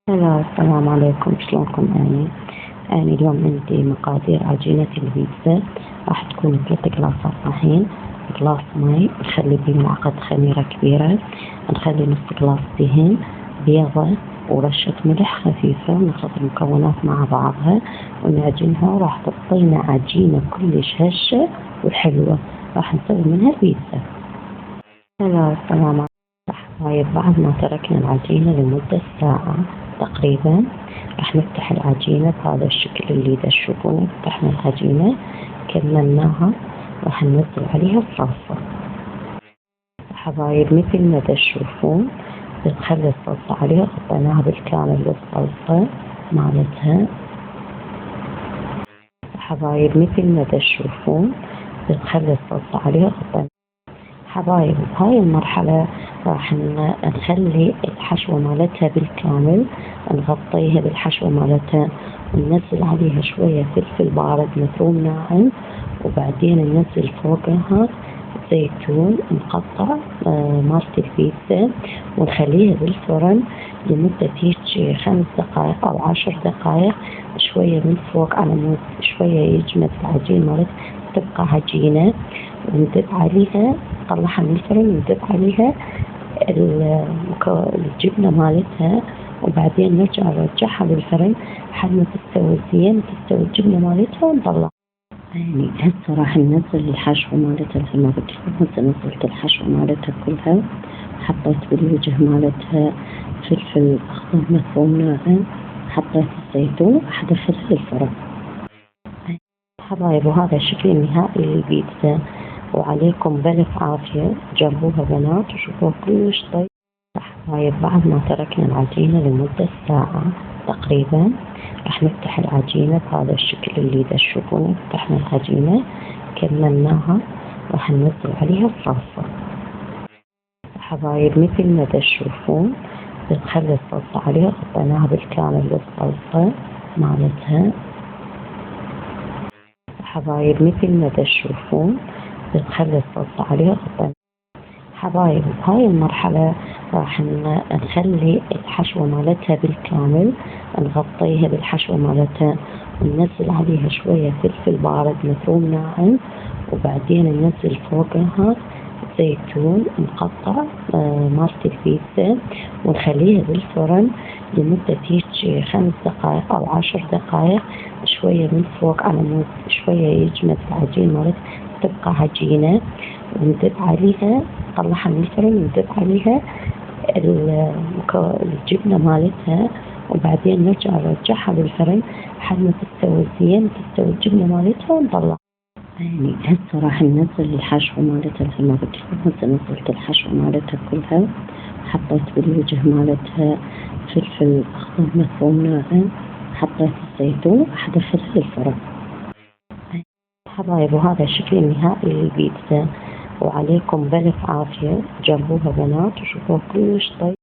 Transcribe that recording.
هلا، السلام عليكم. شلونكم؟ أنا اليوم عندي مقادير عجينة البيتزا. راح تكون 3 قلاصات طحين، قلاص مي، نخلي بيه ملعقة خميرة كبيرة، نخلي نص قلاص دهن، بيضة ورشة ملح خفيفة، ونخلط المكونات مع بعضها ونعجنها، وراح تعطينا عجينة كلش هشة وحلوة. راح نسوي منها البيتزا. هلا، السلام عليكم. طيب، بعد ما تركنا العجينة لمدة ساعة تقريبا، راح نفتح العجينة بهذا الشكل اللي تشوفونه. فتحنا العجينة، كملناها، راح ننزل عليها الصلصة. حبايب، مثل ما تشوفون بنخلي الصلصة عليها، غطيناها بالكامل بالصلصة مالتها. حبايب، مثل ما تشوفون بنخلي الصلصة عليها، غطيناها. حبايب، بهاي المرحلة راح نخلي الحشوة مالتها بالكامل، نغطيها بالحشوة مالتها، وننزل عليها شوية فلفل بارد مفروم ناعم، وبعدين ننزل فوقها زيتون مقطع مالت البيتزا، ونخليها بالفرن لمدة هيك 5 دقائق أو 10 دقائق، شوية من فوق على مود شوية يجمد العجين مالت تبقى عجينة، وندب عليها، نطلعها من الفرن وندب عليها الجبنة مالتها، وبعدين نرجعها بالفرن لحد ما تستوي زين، تستوي الجبنة مالتها ونطلعها. هسه راح ننزل الحشوة مالتها مثل ما قلت لكم. هسه نزلت الحشوة مالتها كلها، حطيت بالوجه مالتها فلفل أخضر مفروم ناعم، حطيت الزيتون، راح أدخلها للفرن. حبايب، وهذا الشكل النهائي للبيتزا، وعليكم بألف عافية. جربوها بنات وشوفوها كلش طيب. حبايب، بعد ما تركنا العجينة لمدة ساعة تقريبا، راح نفتح العجينة بهذا الشكل اللي تشوفونه. فتحنا العجينة، كملناها، راح ننزل عليها الصلصة. حبايب، مثل ما تشوفون بنخلي الصلصة عليها، غطيناها بالكامل بالصلصة مالتها. حبايب، مثل ما تشوفون بنخلي الصلصة عليها، غطيناها. حبايب، بهاي المرحلة راح نخلي الحشوة مالتها بالكامل، نغطيها بالحشوة مالتها، وننزل عليها شوية فلفل بارد مفروم ناعم، وبعدين ننزل فوقها زيتون مقطع مالت البيتزا، ونخليها بالفرن لمدة هيك 5 دقائق أو 10 دقائق، شوية من فوق على مود شوية يجمد العجين مالت تبقى عجينة، وندب عليها، نطلعها من الفرن وندب عليها الجبنة مالتها، وبعدين نرجعها بالفرن لحد ما تستوي زين، تستوي الجبنة مالتها ونطلعها. هسه راح ننزل الحشوة مالتها مثل ما قلت لكم. هسه نزلت الحشوة مالتها كلها، حطيت بالوجه مالتها فلفل أخضر مفروم ناعم، حطيت الزيتون، راح أدخلها للفرن. حبايب، وهذا الشكل النهائي للبيتزا، وعليكم بألف عافية. جربوها بنات وشوفوها كلش طيب.